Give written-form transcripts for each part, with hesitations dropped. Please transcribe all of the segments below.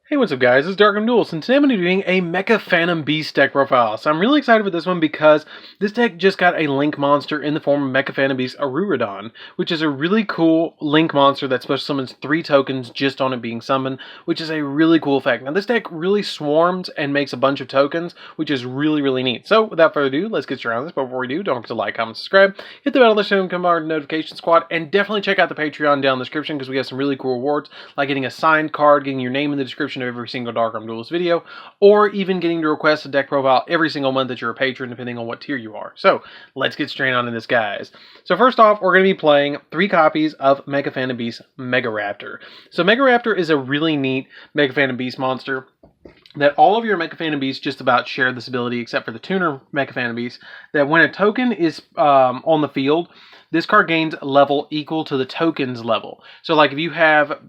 Hey, what's up guys, it's DarkArmedDuelist, and today I'm going to be doing a Mecha Phantom Beast deck profile. So I'm really excited for this one because this deck just got a Link monster in the form of Mecha Phantom Beast Arurodon, which is a really cool Link monster that special summons 3 tokens just on it being summoned, which is a really cool effect. Now this deck really swarms and makes a bunch of tokens, which is really neat. So without further ado, let's get started on this. But before we do, don't forget to like, comment, subscribe, hit the bell to become our notification squad, and definitely check out the Patreon down in the description because we have some really cool rewards, like getting a signed card, getting your name in the description of every single DarkArmedDuelist video, or even getting to request a deck profile every single month that you're a patron, depending on what tier you are. So let's get straight on to this, guys. So first off, we're going to be playing 3 copies of Mecha Phantom Beast Mega Raptor. So Mega Raptor is a really neat Mecha Phantom Beast monster that all of your Mecha Phantom Beasts just about share this ability, except for the Tuner Mecha Phantom Beast, that when a token is on the field, this card gains a level equal to the token's level. So like if you have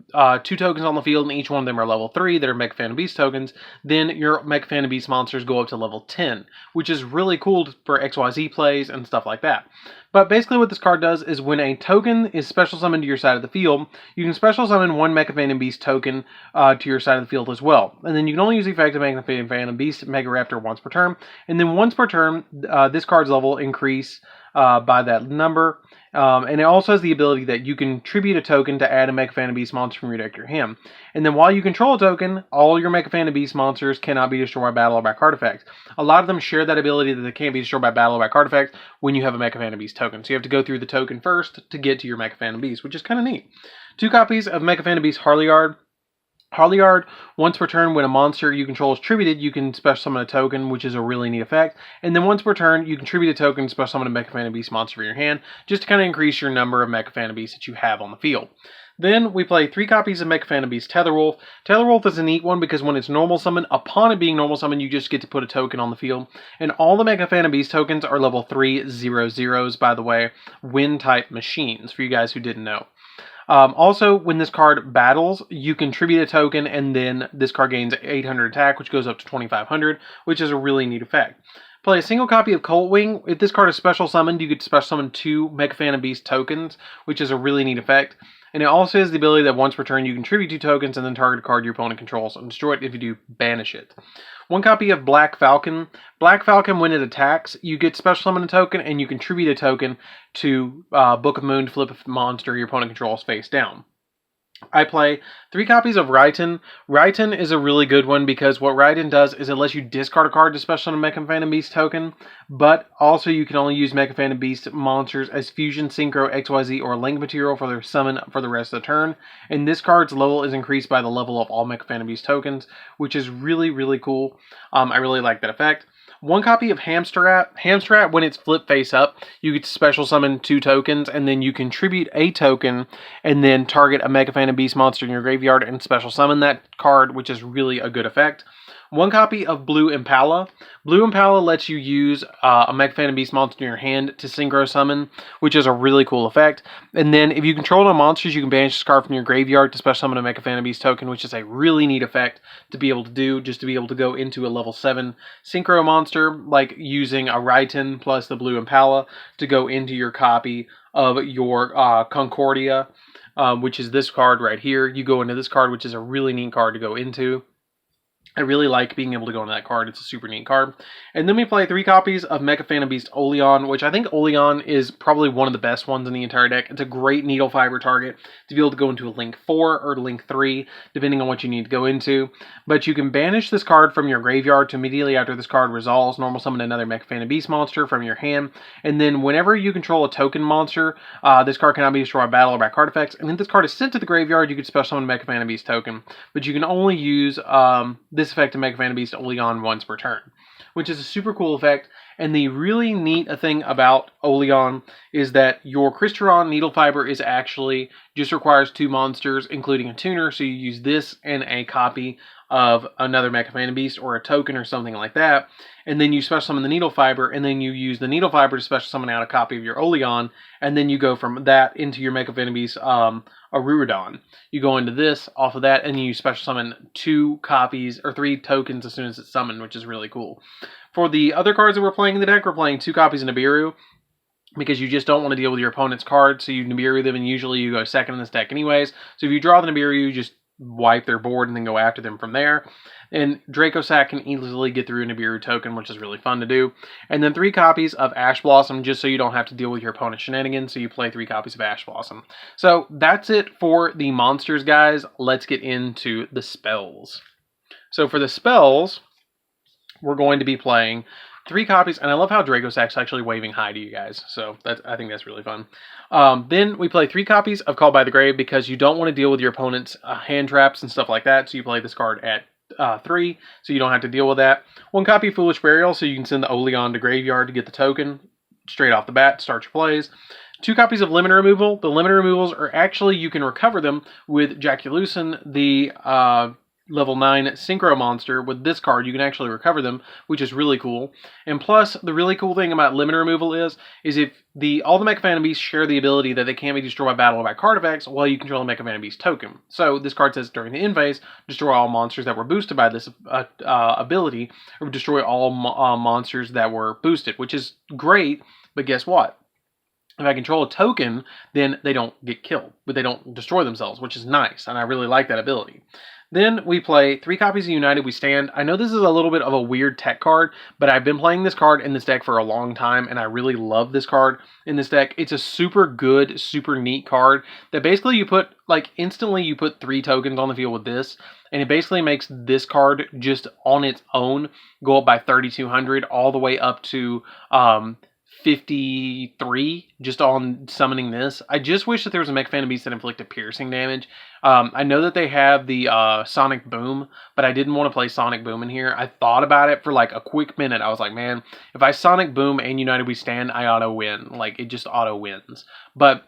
2 tokens on the field and each one of them are level 3 that are Mecha Phantom Beast tokens, then your Mecha Phantom Beast monsters go up to level 10, which is really cool for XYZ plays and stuff like that. But basically what this card does is when a token is special summoned to your side of the field, you can special summon 1 Mecha Phantom Beast token to your side of the field as well. And then you can only use the effect of Mecha Phantom Beast Mega Raptor once per turn. And then once per turn, this card's level increase by that number. And it also has the ability that you can tribute a token to add a Mecha Phantom Beast monster from your deck to your hand. And then while you control a token, all your Mecha Phantom Beast monsters cannot be destroyed by battle or by card effects. A lot of them share that ability that they can't be destroyed by battle or by card effects when you have a Mecha Phantom Beast token. So you have to go through the token first to get to your Mecha Phantom Beast, which is kind of neat. 2 copies of Mecha Phantom Beast Harleyard. Harleyard, once per turn, when a monster you control is tributed, you can special summon a token, which is a really neat effect. And then once per turn, you can tribute a token, special summon a Mecha Phantom Beast monster from your hand, just to kind of increase your number of Mecha Phantom Beasts that you have on the field. Then we play 3 copies of Mecha Phantom Beast Tetherwolf. Tetherwolf is a neat one because when it's normal summon, upon it being normal summon, you just get to put a token on the field. And all the Mecha Phantom Beast tokens are level 3/00s, by the way, wind type machines, for you guys who didn't know. Also, when this card battles, you can tribute a token, and then this card gains 800 attack, which goes up to 2500, which is a really neat effect. Play a single copy of Coltwing. If this card is special summoned, you get to special summon 2 Mecha Phantom Beast tokens, which is a really neat effect. And it also has the ability that once per turn, you can tribute 2 tokens and then target a card your opponent controls and destroy it. If you do, banish it. 1 copy of Black Falcon. Black Falcon, when it attacks, you get special summon a token and you contribute a token to Book of Moon to flip a monster your opponent controls face down. I play 3 copies of Raiden. Raiden is a really good one because what Raiden does is it lets you discard a card to special summon a Mecha Phantom Beast token, but also you can only use Mecha Phantom Beast monsters as Fusion, Synchro, XYZ, or Link material for their summon for the rest of the turn. And this card's level is increased by the level of all Mecha Phantom Beast tokens, which is really cool. I really like that effect. 1 copy of Hamsterrat. Hamsterrat, when it's flipped face up, you get to special summon 2 tokens, and then you contribute a token, and then target a Mecha Phantom Beast monster in your graveyard and special summon that card, which is really a good effect. 1 copy of Blue Impala. Blue Impala lets you use a Mecha Phantom Beast monster in your hand to Synchro summon, which is a really cool effect. And then if you control no monsters, you can banish this card from your graveyard to special summon a Mecha Phantom Beast token, which is a really neat effect to be able to do, just to be able to go into a level 7 Synchro monster, like using a Raiden plus the Blue Impala to go into your copy of your Concordia, which is this card right here. You go into this card, which is a really neat card to go into. I really like being able to go into that card. It's a super neat card. And then we play 3 copies of Mecha Phantom Beast Oleon, which I think Oleon is probably one of the best ones in the entire deck. It's a great needle fiber target to be able to go into a Link 4 or Link 3, depending on what you need to go into. But you can banish this card from your graveyard to immediately after this card resolves, normal summon another Mecha Phantom Beast monster from your hand. And then whenever you control a token monster, this card cannot be destroyed by battle or by card effects. And if this card is sent to the graveyard, you can special summon a Mecha Phantom Beast token. But you can only use this effect to Mecha Phantom Beast Oleon once per turn, which is a super cool effect. And the really neat thing about Oleon is that your Crystron Needle Fiber is actually just requires 2 monsters, including a tuner. So you use this and a copy of another Mecha Phantom Beast or a token or something like that. And then you special summon the Needle Fiber, and then you use the Needle Fiber to special summon out a copy of your Oleon, and then you go from that into your Mecha Phantom Beast Arurodon. You go into this, off of that, and you special summon 2 copies, or 3 tokens as soon as it's summoned, which is really cool. For the other cards that we're playing in the deck, we're playing 2 copies of Nibiru, because you just don't want to deal with your opponent's cards, so you Nibiru them, and usually you go second in this deck anyways. So if you draw the Nibiru, you just wipe their board and then go after them from there. And Draco Sack can easily get through a Nibiru token, which is really fun to do. And then 3 copies of Ash Blossom, just so you don't have to deal with your opponent's shenanigans, so you play 3 copies of Ash Blossom. So that's it for the monsters, guys. Let's get into the spells. So for the spells, we're going to be playing 3 copies, and I love how Draco Sack's actually waving hi to you guys, so I think that's really fun. Then we play 3 copies of Called by the Grave, because you don't want to deal with your opponent's hand traps and stuff like that, so you play this card at 3, so you don't have to deal with that. 1 copy of Foolish Burial, so you can send the Oleon to graveyard to get the token straight off the bat, start your plays. 2 copies of Limit Removal. The limit removals are actually, you can recover them with Jaculucin, the level 9 Synchro monster. With this card, you can actually recover them, which is really cool. And plus, the really cool thing about limit removal is if all the Mecha Phantom Beasts share the ability that they can't be destroyed by battle or by card effects while you control the Mecha Phantom Beast token. So this card says during the end phase, destroy all monsters that were boosted by this ability, or destroy all monsters that were boosted, which is great, but guess what? If I control a token, then they don't get killed, but they don't destroy themselves, which is nice, and I really like that ability. Then we play 3 copies of United We Stand. I know this is a little bit of a weird tech card, but I've been playing this card in this deck for a long time, and I really love this card in this deck. It's a super good, super neat card that basically you put, like, instantly you put 3 tokens on the field with this, and it basically makes this card just on its own go up by 3,200 all the way up to 53 just on summoning this. I just wish that there was a Mecha Phantom Beast that inflicted piercing damage. I know that they have the Sonic Boom, but I didn't want to play Sonic Boom in here. I thought about it for like a quick minute. I was like, man, if I Sonic Boom and United We Stand, I auto win. Like, it just auto wins. But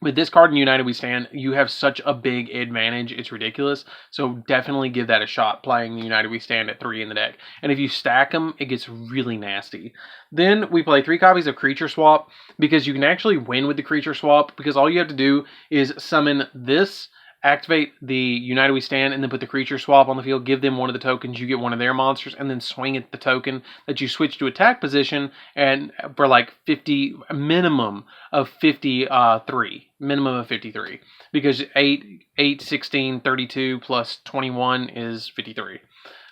with this card in United We Stand, you have such a big advantage, it's ridiculous. So definitely give that a shot, playing United We Stand at 3 in the deck. And if you stack them, it gets really nasty. Then we play 3 copies of Creature Swap, because you can actually win with the Creature Swap, because all you have to do is summon this, activate the United We Stand, and then put the Creature Swap on the field, give them one of the tokens, you get one of their monsters, and then swing at the token that you switch to attack position, and for like 50, a minimum of 53. Minimum of 53. Because 8, 16, 32 plus 21 is 53.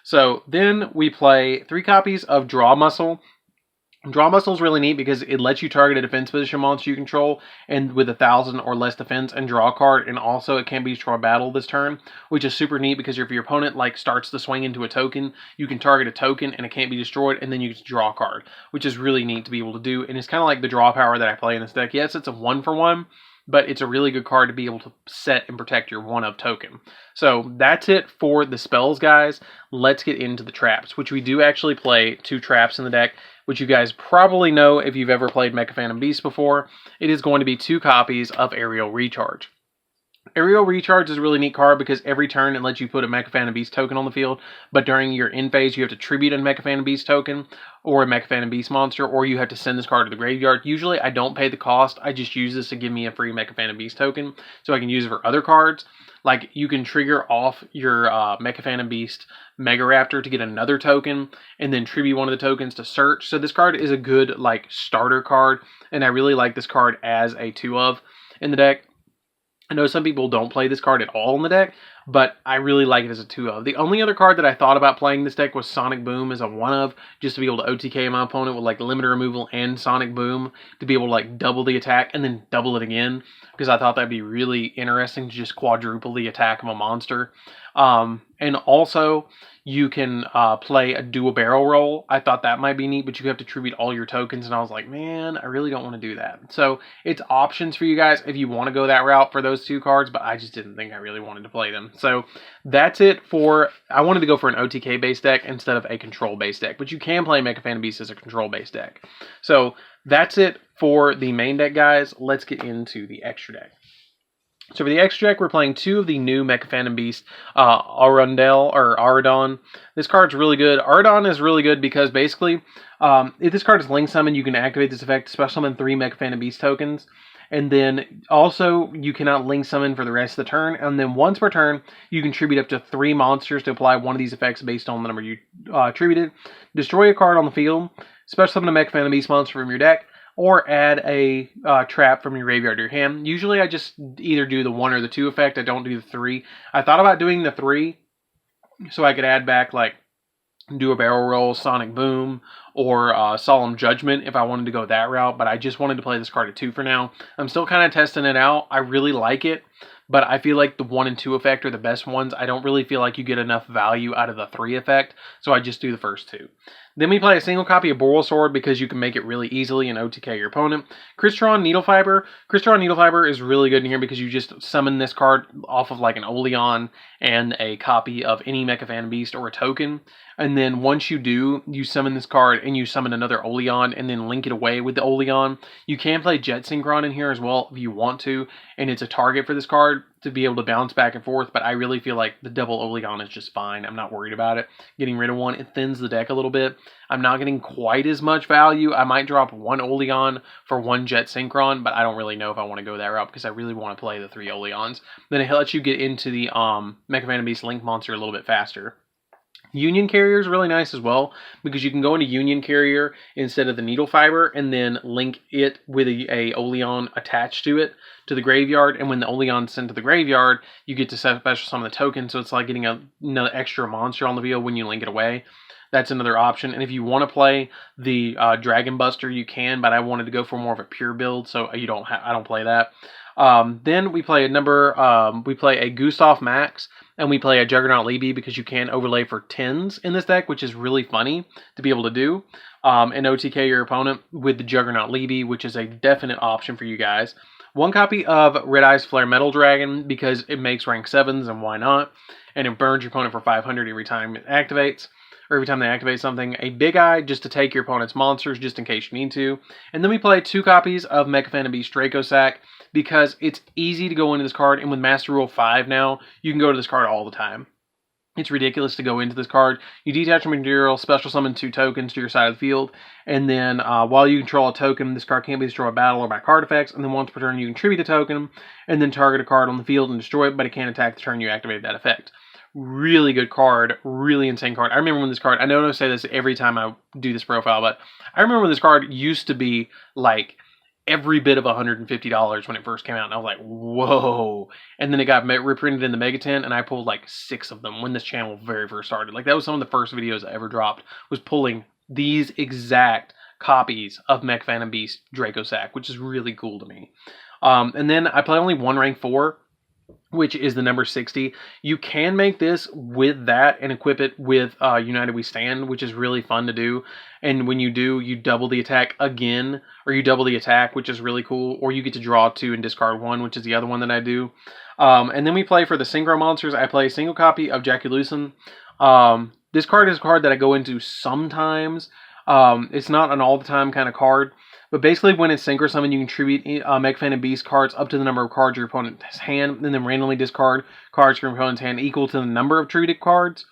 So then we play 3 copies of Draw Muscle. Draw Muscle is really neat because it lets you target a defense position monster you control and with 1,000 or less defense and draw a card, and also it can be destroyed battle this turn, which is super neat because if your opponent like starts to swing into a token, you can target a token and it can't be destroyed, and then you can draw a card, which is really neat to be able to do. And it's kind of like the draw power that I play in this deck. Yes, it's a 1-for-1, but it's a really good card to be able to set and protect your 1-of token. So that's it for the spells, guys. Let's get into the traps, which we do actually play 2 traps in the deck, which you guys probably know if you've ever played Mecha Phantom Beast before. It is going to be 2 copies of Aerial Recharge. Aerial Recharge is a really neat card because every turn it lets you put a Mecha Phantom Beast token on the field, but during your end phase you have to tribute a Mecha Phantom Beast token or a Mecha Phantom Beast monster, or you have to send this card to the graveyard. Usually I don't pay the cost, I just use this to give me a free Mecha Phantom Beast token so I can use it for other cards. Like, you can trigger off your Mecha Phantom Beast Mega Raptor to get another token, and then tribute one of the tokens to search. So this card is a good, like, starter card, and I really like this card as a 2-of in the deck. I know some people don't play this card at all in the deck, but I really like it as a 2-of. The only other card that I thought about playing this deck was Sonic Boom as a 1-of, just to be able to OTK my opponent with like limiter removal and Sonic Boom, to be able to like double the attack and then double it again, because I thought that'd be really interesting to just quadruple the attack of a monster. And also, you can play a dual barrel roll. I thought that might be neat, but you have to tribute all your tokens, and I was like, man, I really don't want to do that. So it's options for you guys if you want to go that route for those 2 cards, but I just didn't think I really wanted to play them. So that's it for, I wanted to go for an OTK-based deck instead of a control-based deck, but you can play Mecha Phantom Beast as a control-based deck. So that's it for the main deck, guys. Let's get into the extra deck. So for the extra deck, we're playing 2 of the new Mecha Phantom Beast, Aradon. This card's really good. Aradon is really good because basically, if this card is Link Summon, you can activate this effect, special summon 3 Mecha Phantom Beast tokens. And then also, you cannot Link Summon for the rest of the turn. And then once per turn, you can tribute up to 3 monsters to apply one of these effects based on the number you tributed. Destroy a card on the field, special summon a Mecha Phantom Beast monster from your deck. or add a trap from your graveyard to your hand. Usually I just either do the 1 or the 2 effect. I don't do the 3. I thought about doing the 3 so I could add back, like, do a barrel roll, sonic boom, or solemn judgment if I wanted to go that route, but I just wanted to play this card at 2 for now. I'm still kind of testing it out. I really like it, but I feel like the 1 and 2 effect are the best ones. I don't really feel like you get enough value out of the 3 effect, so I just do the first 2. Then we play a single copy of Boral Sword because you can make it really easily and OTK your opponent. Crystron Needlefiber. Crystron Needlefiber is really good in here because you just summon this card off of like an Oleon and a copy of any Mecha Phantom Beast or a token. And then once you do, you summon this card and you summon another Oleon and then link it away with the Oleon. You can play Jet Synchron in here as well if you want to, and it's a target for this card to be able to bounce back and forth, but I really feel like the double Oleon is just fine. I'm not worried about it. Getting rid of one, it thins the deck a little bit. I'm not getting quite as much value. I might drop 1 Oleon for 1 Jet Synchron, but I don't really know if I want to go that route because I really want to play the 3 Oleons. Then it lets you get into the Mecha Phantom Beast Link monster a little bit faster. Union Carrier is really nice as well because you can go into Union Carrier instead of the Needle Fiber and then link it with a Oleon attached to it to the graveyard, and when the Oleon's sent to the graveyard, you get to special summon the token, so it's like getting another extra monster on the field when you link it away. That's another option, and if you want to play the Dragon Buster, you can, but I wanted to go for more of a pure build, so I don't play that. Then we play a Gustav Max, and we play a Juggernaut Libby because you can overlay for 10s in this deck, which is really funny to be able to do. And OTK your opponent with the Juggernaut Libby, which is a definite option for you guys. 1 copy of Red Eyes Flare Metal Dragon because it makes rank 7s, and why not? And it burns your opponent for 500 every time it activates, or every time they activate something. A Big Eye just to take your opponent's monsters just in case you need to. And then we play 2 copies of Mecha Phantom Beast Draco Sack because it's easy to go into this card, and with Master Rule 5 now, you can go to this card all the time. It's ridiculous to go into this card. You detach a material, special summon 2 tokens to your side of the field, and then while you control a token, this card can't be destroyed by battle or by card effects, and then once per turn you can tribute the token, and then target a card on the field and destroy it, but it can't attack the turn you activate that effect. Really good card, really insane card. I remember when this card, I know I say this every time I do this profile, but I remember when this card used to be like every bit of $150 when it first came out, and I was like, whoa. And then it got reprinted in the Mega 10, and I pulled like 6 of them when this channel very first started. Like, that was some of the first videos I ever dropped, was pulling these exact copies of Mecha Phantom Beast Draco Sack, which is really cool to me. And then I play only 1 rank 4, which is the number 60. You can make this with that and equip it with United We Stand, which is really fun to do. And when you do, you double the attack again, or you double the attack, which is really cool. Or you get to draw 2 and discard 1, which is the other one that I do. And then we play for the Synchro monsters. I play a single copy of Jackie-Lucen. This card is a card that I go into sometimes. It's not an all-the-time kind of card. But basically, when it's Synchro Summon, you can tribute Mecha Phantom Beast cards up to the number of cards your opponent's hand, and then randomly discard cards from your opponent's hand equal to the number of treated cards.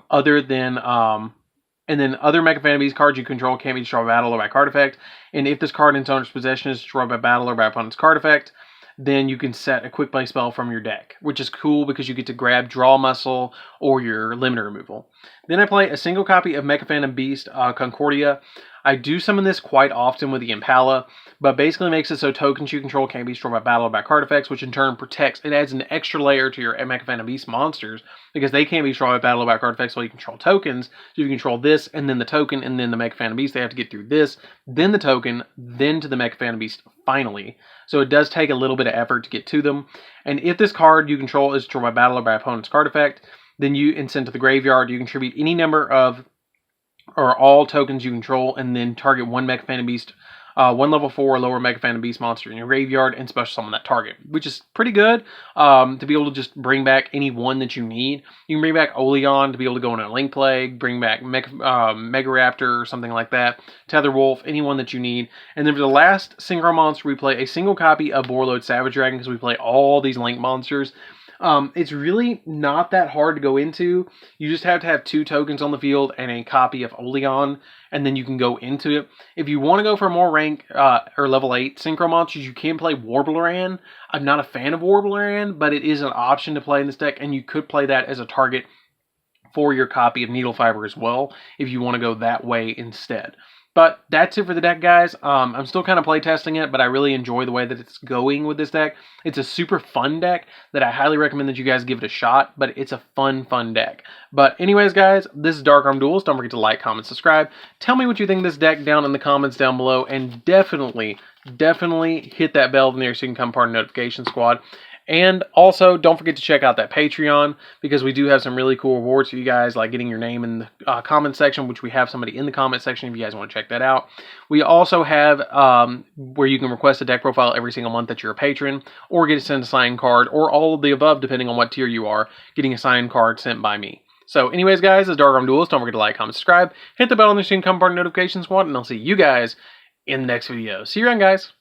Other than, and then other Mecha Phantom Beast cards you control can't be destroyed by battle or by card effect. And if this card in its owner's possession is destroyed by battle or by opponent's card effect, then you can set a quick play spell from your deck, which is cool because you get to grab Draw Muscle or your limiter removal. Then I play a single copy of Mecha Phantom Beast Concordia. I do summon this quite often with the Impala, but basically makes it so tokens you control can't be destroyed by battle or by card effects, which in turn protects. It adds an extra layer to your Mecha Phantom Beast monsters because they can't be destroyed by battle or by card effects while you control tokens. So you control this, and then the token, and then the Mecha Phantom Beast. They have to get through this, then the token, then to the Mecha Phantom Beast finally. So it does take a little bit of effort to get to them. And if this card you control is destroyed by battle or by opponent's card effect, then you send to the graveyard. You contribute any number of or all tokens you control, and then target 1 Mecha Phantom Beast, 1 level 4 or lower Mecha Phantom Beast monster in your graveyard, and special summon that target, which is pretty good to be able to just bring back any one that you need. You can bring back Oleon to be able to go in a Link Plague, bring back Mega Raptor or something like that, Tether Wolf, anyone that you need. And then for the last Synchro monster, we play a single copy of Borreload Savage Dragon because we play all these Link monsters. It's really not that hard to go into. You just have to have 2 tokens on the field and a copy of Oleon, and then you can go into it. If you want to go for more rank or level 8 Synchro monsters, you can play Warbleran. I'm not a fan of Warbleran, but it is an option to play in this deck, and you could play that as a target for your copy of Needle Fiber as well, if you want to go that way instead. But that's it for the deck, guys. I'm still kind of playtesting it, but I really enjoy the way that it's going with this deck. It's a super fun deck that I highly recommend that you guys give it a shot, but it's a fun deck. But anyways, guys, this is Dark Armed Duelist. Don't forget to like, comment, subscribe. Tell me what you think of this deck down in the comments down below, and definitely hit that bell there so you can become part of the notification squad. And also, don't forget to check out that Patreon, because we do have some really cool rewards for you guys, like getting your name in the comment section, which we have somebody in the comment section if you guys want to check that out. We also have where you can request a deck profile every single month that you're a patron, or get sent a signed card, or all of the above, depending on what tier you are, getting a signed card sent by me. So anyways, guys, this is Dark Armed Duelist. Don't forget to like, comment, subscribe, hit the bell on the screen, become part of the notification squad, and I'll see you guys in the next video. See you around, guys.